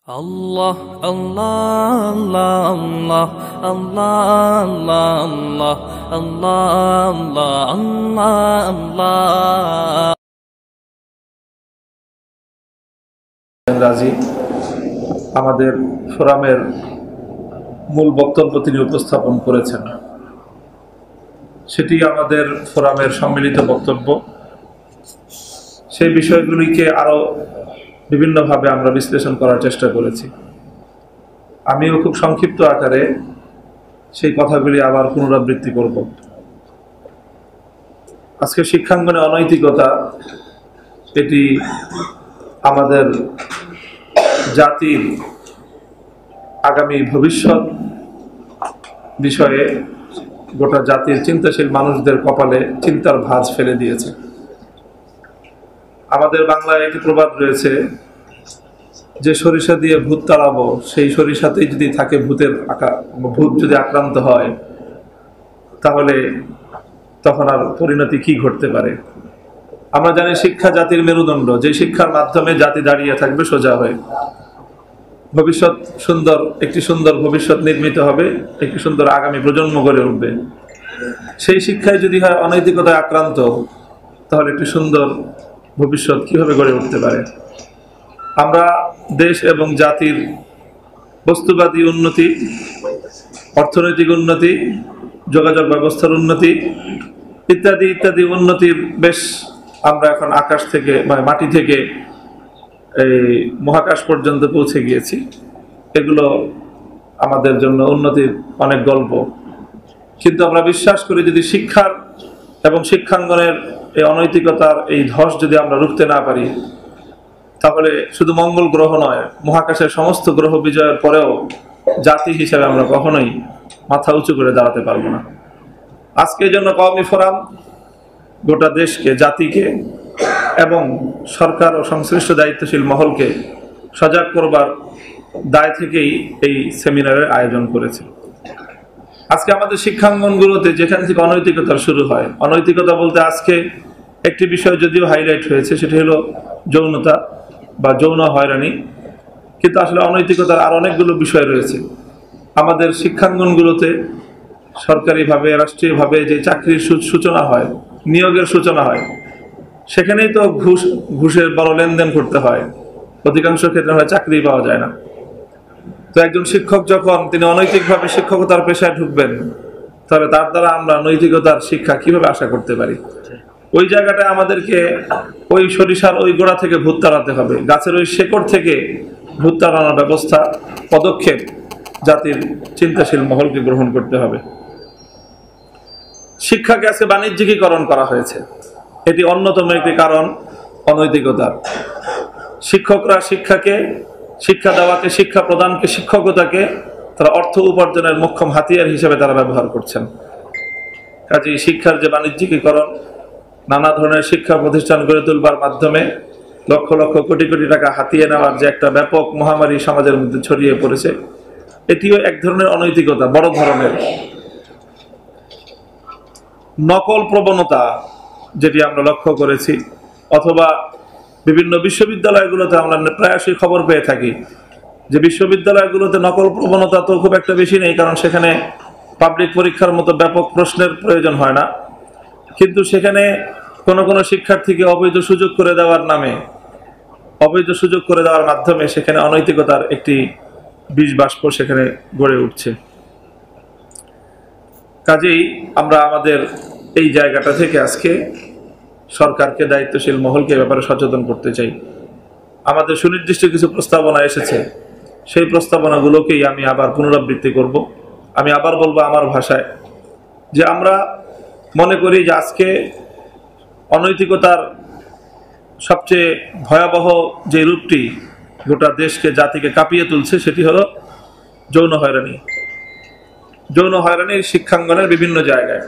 Allah, Allah, Allah, Allah, Allah, Allah, Allah, Allah. রাজি আমাদের ফোরামের মূল বক্তব্য তিনি উপস্থাপন করেছেন, সেটি আমাদের ফোরামের সম্মিলিত বক্তব্য। সেই বিষয়গুলিকে আরো বিভিন্নভাবে আমরা বিশ্লেষণ করার চেষ্টা করেছি। আমিও খুব সংক্ষিপ্ত আকারে সেই কথাগুলি আবার পুনরাবৃত্তি করব। আজকে শিক্ষাঙ্গনে অনৈতিকতা, এটি আমাদের জাতির আগামী ভবিষ্যৎ বিষয়ে গোটা জাতির চিন্তাশীল মানুষদের কপালে চিন্তার ভাঁজ ফেলে দিয়েছে। আমাদের বাংলায় একটি প্রবাদ রয়েছে যে সরিষা দিয়ে ভূত তাড়াবো, সেই সরিষাতেই যদি থাকে ভূত যদি আক্রান্ত হয়, তাহলে তখন আর পরিণতি কি ঘটতে পারে। আমরা জানি শিক্ষা জাতির মেরুদণ্ড, যে শিক্ষার মাধ্যমে জাতি দাঁড়িয়ে থাকবে সোজা হয়ে। ভবিষ্যৎ একটি সুন্দর ভবিষ্যৎ নির্মিত হবে, একটি সুন্দর আগামী প্রজন্ম গড়ে উঠবে। সেই শিক্ষায় যদি হয় অনৈতিকতায় আক্রান্ত, তাহলে একটি সুন্দর ভবিষ্যৎ কিভাবে গড়ে উঠতে পারে। আমরা দেশ এবং জাতির বস্তুবাদী উন্নতি, অর্থনৈতিক উন্নতি, যোগাযোগ ব্যবস্থার উন্নতি ইত্যাদি ইত্যাদি উন্নতির বেশ আমরা এখন আকাশ থেকে মাটি থেকে এই মহাকাশ পর্যন্ত পৌঁছে গিয়েছি। এগুলো আমাদের জন্য উন্নতির অনেক গল্প। কিন্তু আমরা বিশ্বাস করি, যদি শিক্ষার এবং শিক্ষাঙ্গনের এই অনৈতিকতার এই ধস যদি আমরা রুখতে না পারি, তাহলে শুধু মঙ্গল গ্রহ নয়, মহাকাশের সমস্ত গ্রহ বিজয়ের পরেও জাতি হিসেবে আমরা কখনোই মাথা উঁচু করে দাঁড়াতে পারবো না। আজকের জন্য কওমি ফোরাম গোটা দেশকে, জাতিকে এবং সরকার ও সংশ্লিষ্ট দায়িত্বশীল মহলকে সজাগ করবার দায় থেকেই এই সেমিনারের আয়োজন করেছে। আজকে আমাদের শিক্ষাঙ্গনগুলোতে যেখান থেকে অনৈতিকতার শুরু হয়, অনৈতিকতা বলতে আজকে একটি বিষয় যদিও হাইলাইট হয়েছে, সেটি হলো যৌনতা বা যৌন হয়রানি, কিন্তু আসলে অনৈতিকতার আর অনেকগুলো বিষয় রয়েছে। আমাদের শিক্ষাঙ্গনগুলোতে সরকারিভাবে, রাষ্ট্রীয়ভাবে যে চাকরির সূচনা হয়, নিয়োগের সূচনা হয়, সেখানেই তো ঘুষের বড় লেনদেন করতে হয়। অধিকাংশ ক্ষেত্রে হয় চাকরি পাওয়া যায় না। তো একজন শিক্ষক যখন তিনি অনৈতিকভাবে শিক্ষকতার পেশায় ঢুকবেন, তাহলে তার দ্বারা আমরা নৈতিকতার শিক্ষা কিভাবে আশা করতে পারি? ওই জায়গাটায় আমাদেরকে ওই সরিষার ওই গোড়া থেকে ভূত তাড়াতে হবে, গাছের ওই শেকড় থেকে ভূত তাড়ানোর ব্যবস্থা, পদক্ষেপ জাতির চিন্তাশীল মহলকে গ্রহণ করতে হবে। শিক্ষাকে আজকে বাণিজ্যিকীকরণ করা হয়েছে, এটি অন্যতম একটি কারণ অনৈতিকতার। শিক্ষকরা শিক্ষা দেওয়াকে, শিক্ষা প্রদানকে, শিক্ষকতাকে তারা অর্থ উপার্জনের মোক্ষম হাতিয়ার হিসেবে তারা ব্যবহার করছেন। কাজেই শিক্ষার যে বাণিজ্যিকীকরণ, নানা ধরনের শিক্ষা প্রতিষ্ঠান গড়ে তুলবার মাধ্যমে লক্ষ লক্ষ কোটি কোটি টাকা হাতিয়ে নেওয়ার যে একটা ব্যাপক মহামারী সমাজের মধ্যে ছড়িয়ে পড়েছে, এটিও এক ধরনের অনৈতিকতা, বড় ধরনের। নকল প্রবণতা যেটি আমরা লক্ষ্য করেছি, অথবা বিভিন্ন বিশ্ববিদ্যালয়গুলোতে আমরা প্রায়শই খবর পেয়ে থাকি যে বিশ্ববিদ্যালয়গুলোতে নকল প্রবণতা তো খুব একটা বেশি নেই, কারণ সেখানে পাবলিক পরীক্ষার মতো ব্যাপক প্রশ্নের প্রয়োজন হয় না। কিন্তু সেখানে কোনো কোনো শিক্ষার্থীকে অবৈধ সুযোগ করে দেওয়ার মাধ্যমে সেখানে অনৈতিকতার একটি বীজ বাষ্প সেখানে গড়ে উঠছে। কাজেই আমরা আমাদের এই জায়গাটা থেকে আজকে সরকারকে, দায়িত্বশীল মহলকে ব্যাপারে সচেতন করতে চাই। আমাদের সুনির্দিষ্ট কিছু প্রস্তাবনা এসেছে, সেই প্রস্তাবনাগুলোকেই আমি আবার পুনরাবৃত্তি করব। আমি আবার বলবো আমার ভাষায় যে আমরা মনে করি যে আজকে অনৈতিকতার সবচেয়ে ভয়াবহ যে রূপটি গোটা দেশকে, জাতিকে কাঁপিয়ে তুলছে, সেটি হলো যৌন হয়রানি। যৌন হয়রানির শিক্ষাঙ্গনের বিভিন্ন জায়গায়।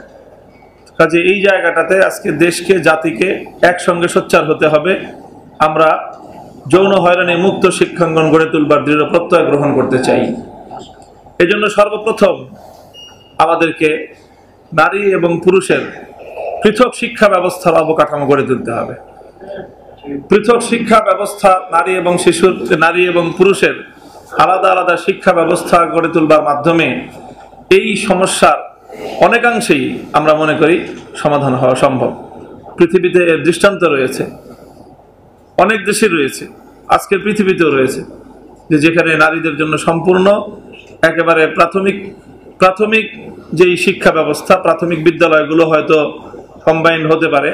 কাজে এই জায়গাটাতে আজকে দেশকে, জাতিকে একসঙ্গে সোচ্চার হতে হবে। আমরা যৌন হয়রানি মুক্ত শিক্ষাঙ্গন গড়ে তুলবার দৃঢ় প্রত্যয় গ্রহণ করতে চাই। এজন্য সর্বপ্রথম আমাদেরকে নারী এবং পুরুষের পৃথক শিক্ষা ব্যবস্থার অবকাঠামো গড়ে তুলতে হবে। পৃথক শিক্ষা ব্যবস্থা নারী এবং পুরুষের আলাদা আলাদা শিক্ষা ব্যবস্থা গড়ে তুলবার মাধ্যমে এই সমস্যার অনেকাংশেই আমরা মনে করি সমাধান হওয়া সম্ভব। পৃথিবীতে এর দৃষ্টান্ত রয়েছে, অনেক দেশে রয়েছে, আজকের পৃথিবীতেও রয়েছে, যে যেখানে নারীদের জন্য সম্পূর্ণ একেবারে প্রাথমিক যেই শিক্ষা ব্যবস্থা, প্রাথমিক বিদ্যালয়গুলো হয়তো কম্বাইন্ড হতে পারে,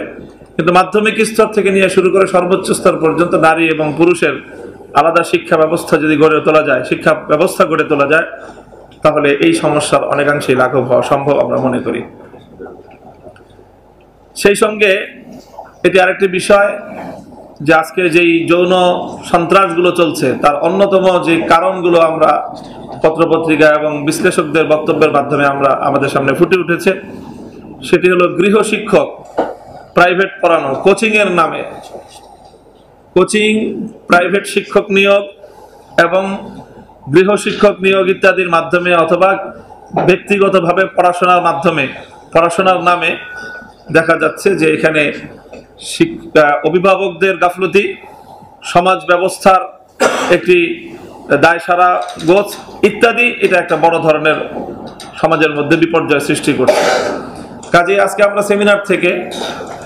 কিন্তু মাধ্যমিক স্তর থেকে নিয়ে শুরু করে সর্বোচ্চ স্তর পর্যন্ত নারী এবং পুরুষের আলাদা শিক্ষা ব্যবস্থা যদি গড়ে তোলা যায়, শিক্ষা ব্যবস্থা গড়ে তোলা যায়, তাহলে এই সমস্যার অনেকাংশেই লাঘব হওয়া সম্ভব আমরা মনে করি। সেই সঙ্গে এটি আরেকটি বিষয় যে আজকে যেই যৌন সন্ত্রাসগুলো চলছে তার অন্যতম যে কারণগুলো আমরা পত্রপত্রিকা এবং বিশ্লেষকদের বক্তব্যের মাধ্যমে আমাদের সামনে ফুটে উঠেছে, সেটি হলো গৃহ শিক্ষক প্রাইভেট পড়ানো, কোচিংয়ের নামে কোচিং, প্রাইভেট শিক্ষক নিয়োগ এবং গৃহ শিক্ষক নিয়োগ ইত্যাদির মাধ্যমে অথবা ব্যক্তিগতভাবে পড়াশোনার নামে দেখা যাচ্ছে যে এখানে অভিভাবকদের গাফলতি, সমাজ ব্যবস্থার একটি দায়সারা গোছ ইত্যাদি, এটা একটা বড় ধরনের সমাজের মধ্যে বিপর্যয় সৃষ্টি করছে। কাজে আজকে আমরা সেমিনার থেকে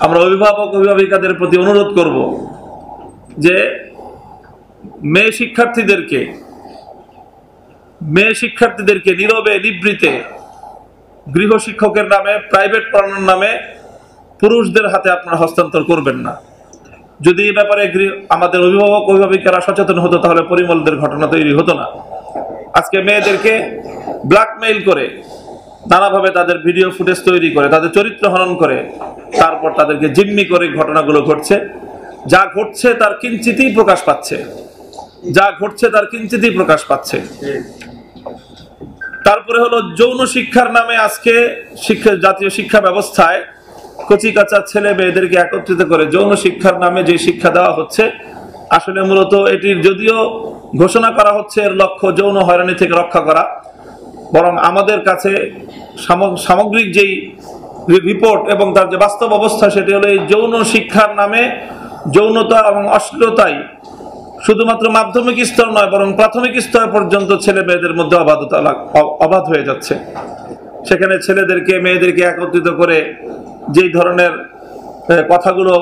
আমরা অভিভাবিকাদের প্রতি অনুরোধ করব যে মেয়ে শিক্ষার্থীদেরকে নীরবে নিবৃতে গৃহ শিক্ষকের নামে, প্রাইভেট পড়ানোর নামে পুরুষদের হাতে আপনারা হস্তান্তর করবেন না। যদি এই ব্যাপারে আমাদের অভিভাবিকারা সচেতন হতো তাহলে পরিমলদের ঘটনা তৈরি হতো না। আজকে মেয়েদেরকে ব্ল্যাকমেইল করে, নানাভাবে তাদের ভিডিও ফুটেজ তৈরি করে, তাদের চরিত্র হনন করে, তারপর তাদেরকে জিম্মি করে ঘটনাগুলো ঘটছে। যা ঘটছে তার কিঞ্চিতই প্রকাশ পাচ্ছে। তারপরে হলো যৌন শিক্ষার নামে আজকে জাতীয় শিক্ষা ব্যবস্থায় কচিকাঁচা ছেলে মেয়েদেরকে একত্রিত করে যৌন শিক্ষার নামে যে শিক্ষা দেওয়া হচ্ছে, আসলে মূলত এটির যদিও ঘোষণা করা হচ্ছে এর লক্ষ্য যৌন হয়রানি থেকে রক্ষা করা, বরং আমাদের কাছে সামগ্রিক যেই রিপোর্ট এবং তার যে বাস্তব অবস্থা সেটি হলো এই যৌন শিক্ষার নামে যৌনতা এবং অশ্লীলতাই শুধুমাত্র মাধ্যমিক স্তর নয় বরং প্রাথমিক স্তর পর্যন্ত ছেলে মেয়েদের মধ্যে অবাধ হয়ে যাচ্ছে। সেখানে ছেলেদেরকে মেয়েদেরকে একত্রিত করে যেই ধরনের কথাগুলো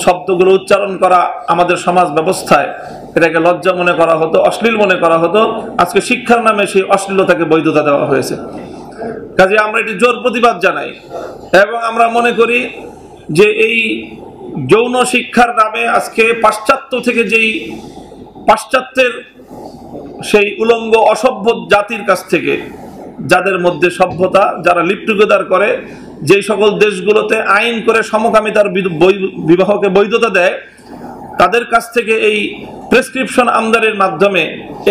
শব্দগুলো উচ্চারণ করা আমাদের সমাজ ব্যবস্থায় এটাকে লজ্জা মনে করা হতো, অশ্লীল মনে করা হতো, আজকে শিক্ষার নামে সেই অশ্লীলতাকে বৈধতা দেওয়া হয়েছে। কাজে আমরা এটি জোর প্রতিবাদ জানাই এবং আমরা মনে করি যে এই যৌন শিক্ষার নামে আজকে পাশ্চাত্যের সেই উলঙ্গ অসভ্য জাতির কাছ থেকে, যাদের মধ্যে সভ্যতা, যারা লিভ টুগেদার করে, যেই সকল দেশগুলোতে আইন করে সমকামিতার বিবাহকে বৈধতা দেয়, তাদের কাছ থেকে এই প্রেসক্রিপশন আমদানির মাধ্যমে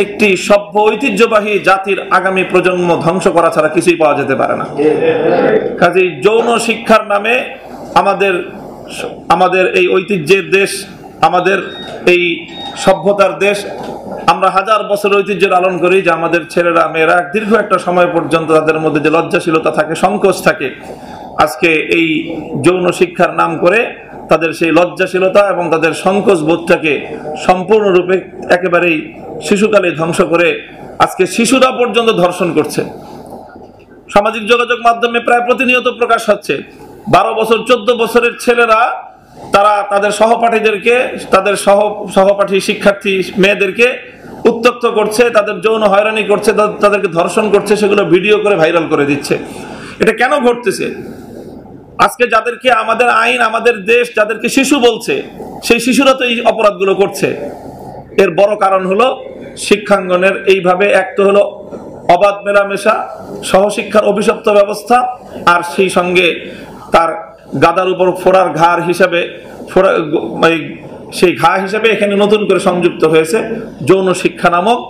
একটি সভ্য ঐতিহ্যবাহী জাতির আগামী প্রজন্ম ধ্বংস করা ছাড়া কিছুই পাওয়া যেতে পারে না। কাজেই যৌন শিক্ষার নামে আমাদের এই ঐতিহ্যের দেশ, আমাদের এই সভ্যতার দেশ, আমরা হাজার বছর ঐতিহ্য লালন করি যে আমাদের ছেলেরা মেয়েরা দীর্ঘ একটা সময় পর্যন্ত তাদের মধ্যে যে লজ্জাশীলতা থাকে, সংকোচ থাকে, আজকে এই যৌন শিক্ষার নাম করে তাদের সেই লজ্জাশীলতা এবং তাদের সংকোচ বোধটাকে সম্পূর্ণরূপে একেবারেই শিশুকালে ধ্বংস করে আজকে শিশুরা পর্যন্ত ধর্ষণ করছে। সামাজিক যোগাযোগ মাধ্যমে প্রায় প্রতিনিয়ত প্রকাশ হচ্ছে 12 বছর 14 বছরের ছেলেরা তারা তাদের সহপাঠীদেরকে, তাদের সহপাঠী শিক্ষার্থী মেয়েদেরকে উত্ত্যক্ত করছে, তাদের যৌন হয়রানি করছে, তাদেরকে ধর্ষণ করছে, সেগুলো ভিডিও করে ভাইরাল করে দিচ্ছে। এটা কেন ঘটতেছে? আজকে যাদেরকে আমাদের আইন, আমাদের দেশ যাদেরকে শিশু বলছে, সেই শিশুরা তো এই অপরাধগুলো করছে। এর বড় কারণ হলো শিক্ষাঙ্গনের এইভাবে এক তো হলো অবাধ মেলামেশা, সহশিক্ষার অভিশপ্ত ব্যবস্থা, আর সেই সঙ্গে তার গাদার উপর ফোড়ার ঘাড় হিসাবে সেই ঘা হিসাবে এখানে নতুন করে সংযুক্ত হয়েছে যৌন শিক্ষা নামক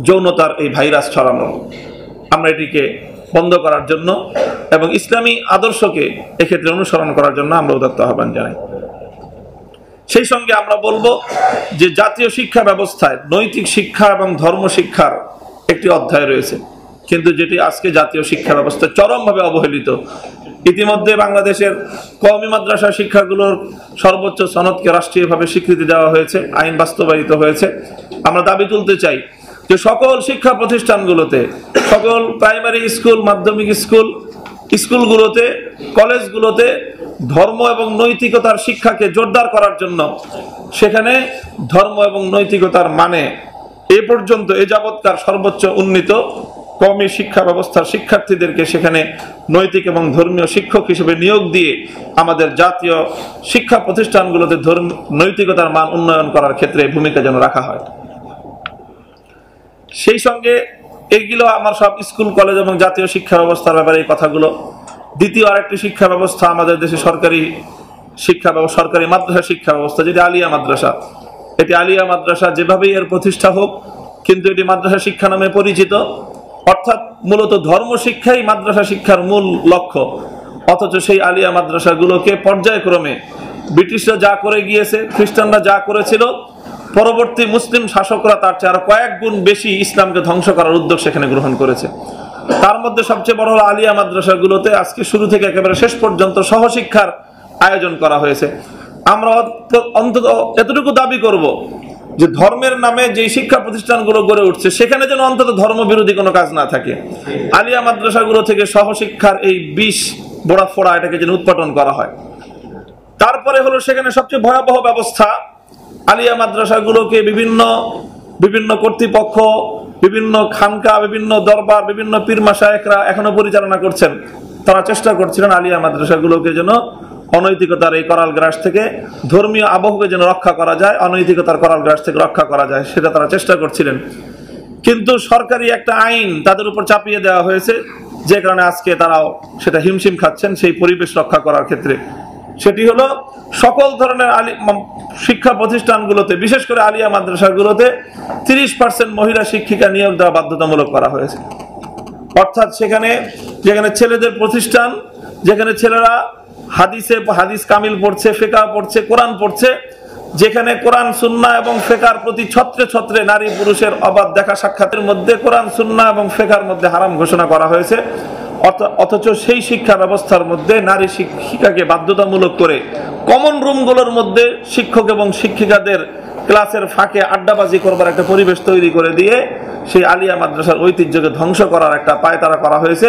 যৌনতার এই ভাইরাস ছড়ানো। আমরা এটিকে বন্ধ করার জন্য এবং ইসলামী আদর্শকে এক্ষেত্রে অনুসরণ করার জন্য আমরা উদাত্ত আহ্বান জানাই। সেই সঙ্গে আমরা বলবো যে জাতীয় শিক্ষা ব্যবস্থায় নৈতিক শিক্ষা এবং ধর্ম শিক্ষার একটি অধ্যায় রয়েছে, কিন্তু যেটি আজকে জাতীয় শিক্ষা ব্যবস্থায় চরমভাবে অবহেলিত। ইতিমধ্যে বাংলাদেশের কওমি মাদ্রাসা শিক্ষাগুলোর সর্বোচ্চ সনদকে রাষ্ট্রীয়ভাবে স্বীকৃতি দেওয়া হয়েছে, আইন বাস্তবায়িত হয়েছে। আমরা দাবি তুলতে চাই যে সকল শিক্ষা প্রতিষ্ঠানগুলোতে, সকল প্রাইমারি স্কুল, মাধ্যমিক স্কুলগুলোতে, কলেজগুলোতে ধর্ম এবং নৈতিকতার শিক্ষাকে জোরদার করার জন্য সেখানে ধর্ম এবং নৈতিকতার মানে এ পর্যন্ত এ যাবৎকার সর্বোচ্চ উন্নীত কওমি শিক্ষা ব্যবস্থার শিক্ষার্থীদেরকে সেখানে নৈতিক এবং ধর্মীয় শিক্ষক হিসেবে নিয়োগ দিয়ে আমাদের জাতীয় শিক্ষা প্রতিষ্ঠানগুলোতে নৈতিকতার মান উন্নয়ন করার ক্ষেত্রে ভূমিকা যেন রাখা হয়। সেই সঙ্গে এগুলো আমার সব স্কুল, কলেজ এবং জাতীয় শিক্ষা ব্যবস্থার ব্যাপারে এই কথাগুলো। দ্বিতীয় আরেকটি শিক্ষা ব্যবস্থা আমাদের দেশে সরকারি মাদ্রাসা শিক্ষা ব্যবস্থা, যেটি আলিয়া মাদ্রাসা। এটি আলিয়া মাদ্রাসা যেভাবেই এর প্রতিষ্ঠা হোক, কিন্তু এটি মাদ্রাসা শিক্ষা নামে পরিচিত, অর্থাৎ মূলত ধর্ম শিক্ষাই মাদ্রাসা শিক্ষার মূল লক্ষ্য। অথচ সেই আলিয়া মাদ্রাসাগুলোকে পর্যায়ক্রমে ব্রিটিশরা যা করে গিয়েছে, খ্রিস্টানরা যা করেছিল, পরবর্তী মুসলিম শাসকরা তার চেয়ে আরো কয়েক গুণ বেশি ইসলামকে ধ্বংস করার উদ্যোগ সেখানে গ্রহণ করেছে। তার মধ্যে সবচেয়ে বড় হলো আলিয়া মাদ্রাসাগুলোতে আজকে শুরু থেকে একেবারে শেষ পর্যন্ত সহশিক্ষার আয়োজন করা হয়েছে। আমরা অন্তত এতটুকু দাবি করব যে ধর্মের নামে যে শিক্ষা প্রতিষ্ঠানগুলো গড়ে উঠছে সেখানে যেন অন্তত ধর্ম বিরোধী কোনো কাজ না থাকে। আলিয়া মাদ্রাসাগুলো থেকে সহশিক্ষার এই বিষ বোড়া ফোড়া এটাকে যেন উৎপাদন করা হয়। তারপরে হলো সেখানে সবচেয়ে ভয়াবহ ব্যবস্থা, আলিয়া মাদ্রাসাগুলোকে বিভিন্ন কর্তৃপক্ষ, বিভিন্ন খানকা, বিভিন্ন দরবার, বিভিন্ন পীর মাশায়েখরা এখনো পরিচালনা করছেন। তারা চেষ্টা করছিলেন আলিয়া মাদ্রাসাগুলোকে যেন অনৈতিকতার এই করাল গ্রাস থেকে, ধর্মীয় আবহকে যেন রক্ষা করা যায়, অনৈতিকতার করাল গ্রাস থেকে রক্ষা করা যায়, সেটা তারা চেষ্টা করছিলেন। কিন্তু সরকারি একটা আইন তাদের উপর চাপিয়ে দেওয়া হয়েছে, যে কারণে আজকে তারাও সেটা হিমশিম খাচ্ছেন সেই পরিবেশ রক্ষা করার ক্ষেত্রে। সেটি হলো সকল ধরনের শিক্ষা প্রতিষ্ঠানগুলোতে, বিশেষ করে আলিয়া মাদ্রাসাগুলোতে 30% মহিলা শিক্ষিকা নিয়োগ দেওয়া বাধ্যতামূলক করা হয়েছে। অর্থাৎ যেখানে ছেলেদের প্রতিষ্ঠান, যেখানে ছেলেরা হাদিস কামিল পড়ছে, ফিকহ পড়ছে, কোরআন পড়ছে, যেখানে কোরআন সুন্নাহ এবং ফিকহের প্রতি ছত্রে ছত্রে নারী পুরুষের অবাধ দেখা সাক্ষাতের মধ্যে কোরআন সুন্নাহ এবং ফিকহের মধ্যে হারাম ঘোষণা করা হয়েছে, অথচ সেই শিক্ষা ব্যবস্থার মধ্যে নারী শিক্ষিকাকে বাধ্যতামূলক করে কমন রুমগুলোর মধ্যে শিক্ষক এবং শিক্ষিকাদের ক্লাসের ফাঁকে আড্ডাবাজি করবার একটা পরিবেশ তৈরি করে দিয়ে সেই আলিয়া মাদ্রাসার ঐতিহ্যকে ধ্বংস করার একটা পায়তারা করা হয়েছে।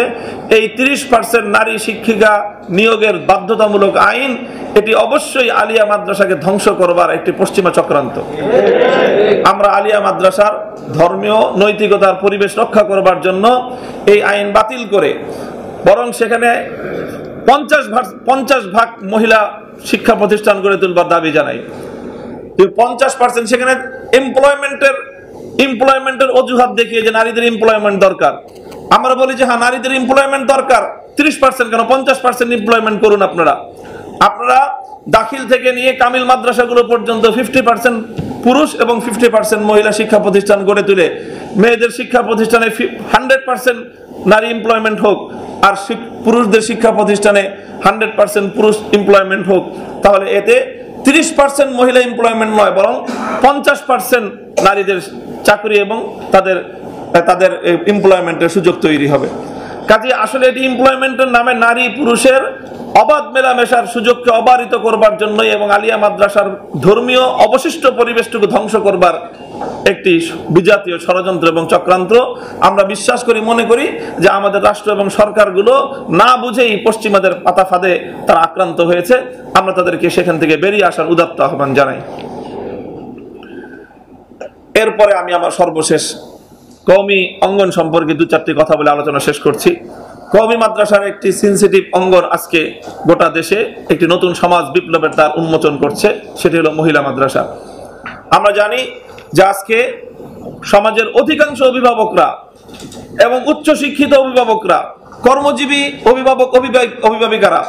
এই 30% নারী শিক্ষিকা নিয়োগের বাধ্যতামূলক আইন, এটি অবশ্যই আলিয়া মাদ্রাসাকে ধ্বংস করবার একটি পশ্চিমা চক্রান্ত। আমরা আলিয়া মাদ্রাসার ধর্মীয় নৈতিকতার পরিবেশ রক্ষা করবার জন্য এই আইন বাতিল করে বরং সেখানে 50% মহিলা শিক্ষা প্রতিষ্ঠান গড়ে তুলবার দাবি জানাই। 50% সেখানে এমপ্লয়মেন্টের অজুহাত দেখিয়ে যে নারীদের এমপ্লয়মেন্ট দরকার, আমরা বলি যে হ্যাঁ নারীদের এমপ্লয়মেন্ট দরকার, 30% কেন 50% এমপ্লয়মেন্ট করুন। আপনারা দাখিল থেকে নিয়ে কামিল মাদ্রাসাগুলো পর্যন্ত 50% পুরুষ এবং 50% মহিলা শিক্ষা প্রতিষ্ঠান গড়ে তুলে মেয়েদের শিক্ষা প্রতিষ্ঠানে 100% নারী এমপ্লয়মেন্ট হোক, আর পুরুষদের শিক্ষা প্রতিষ্ঠানে 100% পুরুষ এমপ্লয়মেন্ট হোক। তাহলে এতে 30% মহিলা এমপ্লয়মেন্ট নয়, বরং 50% নারীদের চাকরি এবং তাদের এমপ্লয়মেন্টের সুযোগ তৈরি হবে। কাজে আসলে এটি এমপ্লয়মেন্টের নামে নারী পুরুষের অবাধ মেলামেশার সুযোগকে অবারিত করবার জন্যই এবং আলিয়া মাদ্রাসার ধর্মীয় অবশিষ্ট পরিবেশটুকু ধ্বংস করবার একটি বিজাতীয় ষড়যন্ত্র এবং চক্রান্ত। আমরা বিশ্বাস করি, মনে করি যে আমাদের রাষ্ট্র এবং সরকারগুলো না বুঝেই পশ্চিমাদের পাতা ফাঁদে তারা আক্রান্ত হয়েছে। আমরা তাদেরকে সেখান থেকে বেরিয়ে আসার উদাত্ত আহ্বান জানাই। এরপরে আমি আমার সর্বশেষ কওমি অঙ্গন সম্পর্কে 2-4টি কথা বলে আলোচনা শেষ করছি। কওমি মাদ্রাসার একটি সেনসিটিভ অঙ্গন আজকে গোটা দেশে একটি নতুন সমাজ বিপ্লবের দ্বার উন্মোচন করছে, সেটি হলো মহিলা মাদ্রাসা। আমরা জানি যে আজকে সমাজের অধিকাংশ অভিভাবকরা এবং উচ্চ শিক্ষিত অভিভাবকরা, কর্মজীবী অভিভাবিকারা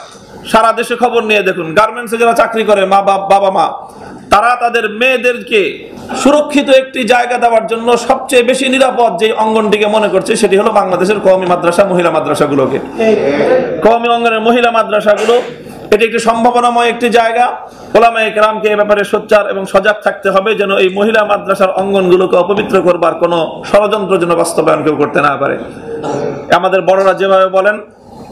সারা দেশে খবর নিয়ে দেখুন, গার্মেন্টসে যারা চাকরি করে বাবা মা, তারা তাদের মেয়েদেরকে সুরক্ষিত একটি জায়গা দেওয়ার জন্য সবচেয়ে বেশি নিরাপদ যে অঙ্গনটিকে মনে করছে সেটি হলো বাংলাদেশের কওমি মাদ্রাসা, মহিলা মাদ্রাসাগুলোকে। কওমি অঙ্গনের মহিলা মাদ্রাসাগুলো এটি একটি সম্ভাবনাময় একটি জায়গা। ওলামায়ে কেরামকে এ ব্যাপারে সোচ্চার এবং সজাগ থাকতে হবে যেন এই মহিলা মাদ্রাসার অঙ্গনগুলোকে অপবিত্র করবার কোনো ষড়যন্ত্র যেন বাস্তবায়ন কেউ করতে না পারে। আমাদের বড়রা যেভাবে বলেন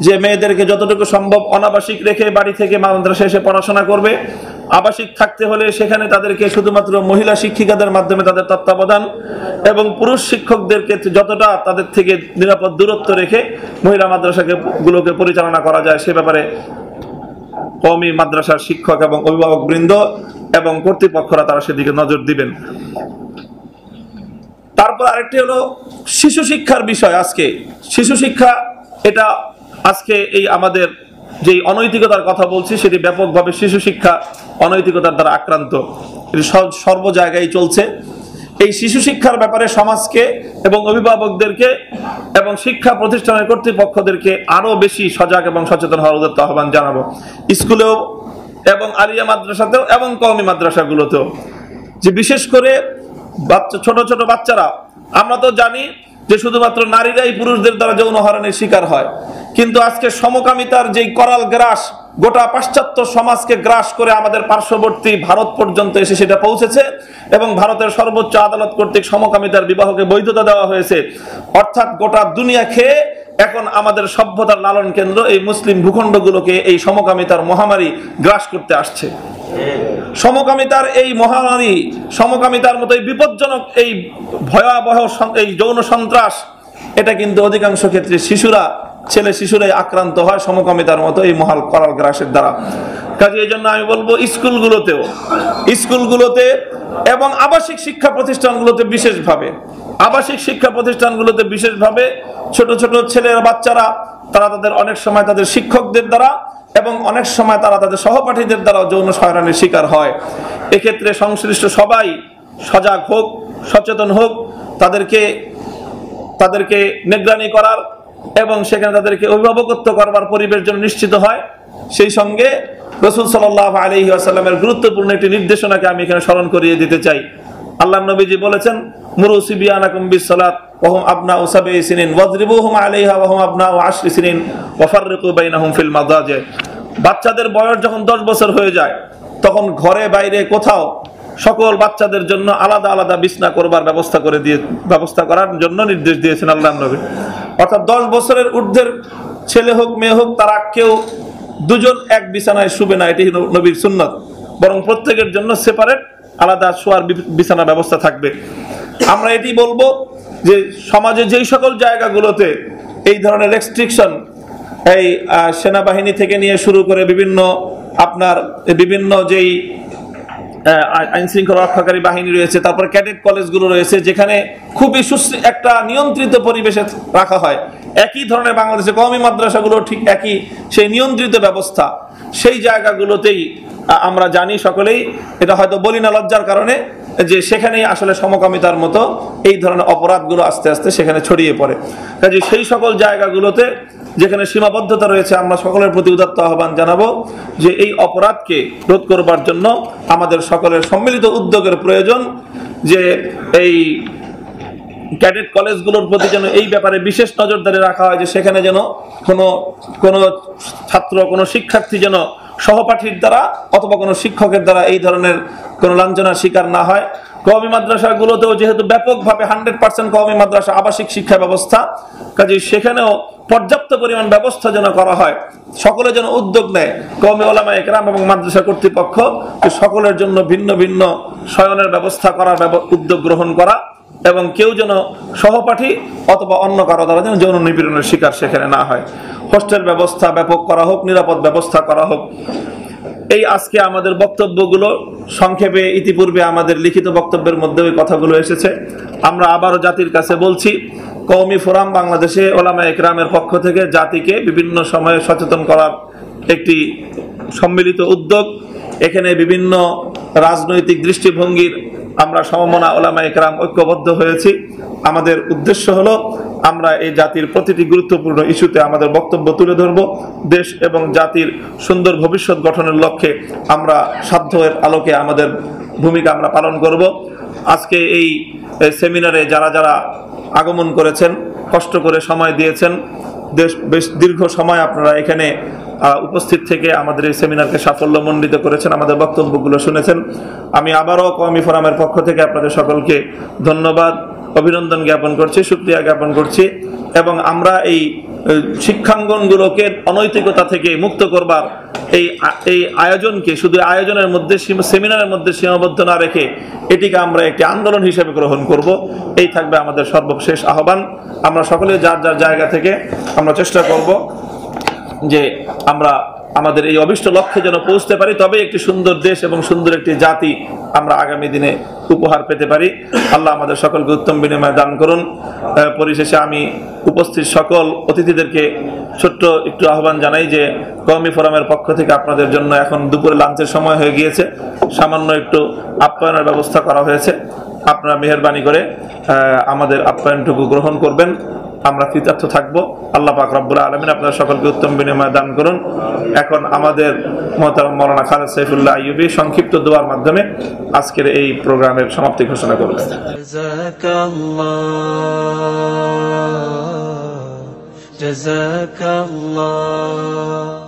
যে মেয়েদেরকে যতটুকু সম্ভব অনাবাসিক রেখে বাড়ি থেকে মাদ্রাসা এসে পড়াশোনা করবে, আবাসিক থাকতে হলে সেখানে তাদেরকে শুধুমাত্র মহিলা শিক্ষিকাদের মাধ্যমে তাদের তত্ত্বাবধান এবং পুরুষ শিক্ষকদেরকে যতটা তাদের থেকে নিরাপদ দূরত্ব রেখে মহিলা মাদ্রাসাগুলোকে পরিচালনা করা যায় সে ব্যাপারে কওমি মাদ্রাসার শিক্ষক এবং অভিভাবক বৃন্দ এবং কর্তৃপক্ষরা তারা সেদিকে নজর দিবেন। তারপর আরেকটি হলো শিশু শিক্ষার বিষয়। আজকে শিশু শিক্ষা, এটা আজকে এই আমাদের যে অনৈতিকতার কথা বলছি সেটি ব্যাপকভাবে শিশু শিক্ষা অনৈতিকতার দ্বারা আক্রান্ত, এটি সর্ব জায়গায় চলছে। এই শিশু শিক্ষার ব্যাপারে সমাজকে এবং অভিভাবকদেরকে এবং শিক্ষা প্রতিষ্ঠানের কর্তৃপক্ষদেরকে আরো বেশি সজাগ এবং সচেতন হওয়ার উদ্যত আহ্বান জানাবো, স্কুলেও এবং আলিয়া মাদ্রাসাতেও এবং কওমি মাদ্রাসাগুলোতেও। যে বিশেষ করে ছোট ছোট বাচ্চারা, আমরা তো জানি যে শুধুমাত্র নারীরাই পুরুষদের দ্বারা যৌন হয়রানির শিকার হয়, কিন্তু আজকে সমকামিতার যেই করাল গ্রাস গোটা পাশ্চাত্য সমাজকে গ্রাস করে আমাদের পার্শ্ববর্তী ভারত পর্যন্ত এসে সেটা পৌঁছেছে এবং ভারতের সর্বোচ্চ আদালত কর্তৃক সমকামিতার বিবাহকে বৈধতা দেওয়া হয়েছে। অর্থাৎ গোটা দুনিয়া খেয়ে এখন আমাদের সভ্যতার লালন কেন্দ্র এই মুসলিম ভূখণ্ডগুলোকে এই সমকামিতার মহামারী গ্রাস করতে আসছে। সমকামিতার এই মহামারী, সমকামিতার মতো এই বিপজ্জনক এই ভয়াবহ এই যৌন সন্ত্রাস, এটা কিন্তু অধিকাংশ ক্ষেত্রে শিশুরাই আক্রান্ত হয় সমকামিতার মতো এই মহাল করাল গ্রাসের দ্বারা। কাজে এই জন্য আমি বলবো স্কুলগুলোতে এবং আবাসিক শিক্ষা প্রতিষ্ঠানগুলোতে বিশেষভাবে ছোট ছোট ছেলের বাচ্চারা তারা তাদের অনেক সময় তাদের শিক্ষকদের দ্বারা এবং অনেক সময় তারা তাদের সহপাঠীদের দ্বারা যৌন হয়রানির শিকার হয়। এক্ষেত্রে সংশ্লিষ্ট সবাই সজাগ হোক, সচেতন হোক, তাদেরকে নিগরানি করার এবং সেখানে তাদেরকে অভিভাবকত্ব করবার পরিবেশ যেন নিশ্চিত হয়। সেই সঙ্গে রাসূল সাল্লাল্লাহু আলাইহি ওয়াসাল্লামের গুরুত্বপূর্ণ একটি নির্দেশনাকে আমি এখানে স্মরণ করিয়ে দিতে চাই। আল্লাহর নবীজি বলেছেন, মুরু সিবিয়ানাকুম বিসসালাত ওয়া হুম আবনাউ সাবঈ সিনিন ওয়াযরিবুহুম আলাইহা ওয়া হুম আবনাউ 10 সিনিন ওয়া ফাররিকু বাইনাহুম ফিল মাদাজি। বাচ্চাদের বয়স যখন 10 বছর হয়ে যায় তখন ঘরে বাইরে কোথাও সকল বাচ্চাদের জন্য আলাদা আলাদা বিছনা করবার ব্যবস্থা করার জন্য নির্দেশ দিয়েছেন আল্লাহর নবী। অর্থাৎ 10 বছরের ঊর্ধ্বের ছেলে হোক মেয়ে হোক তারা কেউ দুজন এক বিছানায় শুবে না, এটি নবীর সুন্নাত, বরং প্রত্যেকের জন্য সেপারেট আলাদা শোয়ার বিছানা ব্যবস্থা থাকবে। আমরা এটি বলবো যে সমাজে যেই সকল জায়গাগুলোতে এই ধরনের রেস্ট্রিকশন, এই সেনাবাহিনী থেকে নিয়ে শুরু করে বিভিন্ন যেই আইন শৃঙ্খলা রক্ষাকারী বাহিনী রয়েছে, তারপর ক্যাডেট কলেজগুলো রয়েছে, যেখানে খুবই একটা নিয়ন্ত্রিত পরিবেশে রাখা হয়। একই ধরনের বাংলাদেশে কওমি মাদ্রাসাগুলো ঠিক একই সেই নিয়ন্ত্রিত ব্যবস্থা, সেই জায়গাগুলোতেই আমরা জানি সকলেই, এটা হয়তো বলি না লজ্জার কারণে, যে সেখানেই আসলে সমকামিতার মতো এই ধরনের অপরাধগুলো আস্তে আস্তে সেখানে ছড়িয়ে পড়ে। কাজে সেই সকল জায়গাগুলোতে যেখানে সীমাবদ্ধতা রয়েছে আমরা সকলের প্রতি উদাত্ত আহ্বান জানাবো যে এই অপরাধকে রোধ করবার জন্য আমাদের সকলের সম্মিলিত উদ্যোগের প্রয়োজন। যে এই ক্যাডেট কলেজগুলোর প্রতি যেন এই ব্যাপারে বিশেষ নজরদারি রাখা হয়, যে সেখানে যেন কোনো ছাত্র, কোনো শিক্ষার্থী যেন সহপাঠীর দ্বারা অথবা কোনো শিক্ষকের দ্বারা এই ধরনের কোনো লাঞ্ছনার শিকার না হয়। কওমি মাদ্রাসাগুলোতেও যেহেতু ব্যাপকভাবে 100% কওমি মাদ্রাসা আবাসিক শিক্ষা ব্যবস্থা, কাজেই সেখানেও পর্যাপ্ত পরিমাণ ব্যবস্থা যেন করা হয়, সকলে যেন উদ্যোগ নেয়, কওমি ওলামায়ে কেরাম এবং মাদ্রাসা কর্তৃপক্ষ, যে সকলের জন্য ভিন্ন ভিন্ন শয়নের ব্যবস্থা করার উদ্যোগ গ্রহণ করা, এবং কেউ যেন সহপাঠী অথবা অন্য কারো দ্বারা যেন যৌন নিপীড়নের শিকার সেখানে না হয়। হোস্টেল ব্যবস্থা ব্যাপক করা হোক, নিরাপদ ব্যবস্থা করা হোক। এই আজকে আমাদের বক্তব্যগুলো সংক্ষেপে, ইতিপূর্বে আমাদের লিখিত বক্তব্যের মধ্যে ওই কথাগুলো এসেছে। আমরা আবারও জাতির কাছে বলছি, কওমি ফোরাম বাংলাদেশে ওলামায়ে কেরামের পক্ষ থেকে জাতিকে বিভিন্ন সময়ে সচেতন করার একটি সম্মিলিত উদ্যোগ। এখানে বিভিন্ন রাজনৈতিক দৃষ্টিভঙ্গির আমরা সমমনা ওলামায়ে কেরাম ঐক্যবদ্ধ হয়েছি। আমাদের উদ্দেশ্য হলো আমরা এই জাতির প্রতিটি গুরুত্বপূর্ণ ইস্যুতে আমাদের বক্তব্য তুলে ধরব। দেশ এবং জাতির সুন্দর ভবিষ্যৎ গঠনের লক্ষ্যে আমরা সাধ্যের আলোকে আমাদের ভূমিকা আমরা পালন করব। আজকে এই সেমিনারে যারা যারা আগমন করেছেন, কষ্ট করে সময় দিয়েছেন, বেশ দীর্ঘ সময় আপনারা এখানে উপস্থিত থেকে আমাদের এই সেমিনারকে সাফল্যমণ্ডিত করেছেন, আমাদের বক্তব্যগুলো শুনেছেন। আমি আবারও কওমি ফোরামের পক্ষ থেকে আপনাদের সকলকে ধন্যবাদ, অভিনন্দন জ্ঞাপন করছি, শুকরিয়া জ্ঞাপন করছি। এবং আমরা এই শিক্ষাঙ্গনগুলোকে অনৈতিকতা থেকে মুক্ত করবার এই আয়োজনকে শুধু আয়োজনের মধ্যে, সেমিনারের মধ্যে সীমাবদ্ধ না রেখে এটিকে আমরা একটি আন্দোলন হিসেবে গ্রহণ করব। এই থাকবে আমাদের সর্বশেষ আহ্বান। আমরা সকলে যার যার জায়গা থেকে আমরা চেষ্টা করব যে আমরা আমাদের এই অভিষ্ট লক্ষ্যে যেন পৌঁছতে পারি, তবে একটি সুন্দর দেশ এবং সুন্দর একটি জাতি আমরা আগামী দিনে উপহার পেতে পারি। আল্লাহ আমাদের সকলকে উত্তম বিনিময় দান করুন। পরিশেষে আমি উপস্থিত সকল অতিথিদেরকে ছোট্ট একটু আহ্বান জানাই যে কওমি ফোরামের পক্ষ থেকে আপনাদের জন্য এখন দুপুরে লাঞ্চের সময় হয়ে গিয়েছে, সামান্য একটু আপ্যায়নের ব্যবস্থা করা হয়েছে। আপনারা মেহেরবানি করে আমাদের আপ্যায়নটুকু গ্রহণ করবেন, আমরা কৃতার্থ থাকবো। আল্লাহ পাক রব্বুল আলামিন আপনাদের সকলকে উত্তম বিনিময় দান করুন। এখন আমাদের মুহতারাম মাওলানা খালেদ সাইফুল্লাহ আইয়ুবী সংক্ষিপ্ত দোয়ার মাধ্যমে আজকের এই প্রোগ্রামের সমাপ্তি ঘোষণা করবেন। জাযাকাল্লাহ।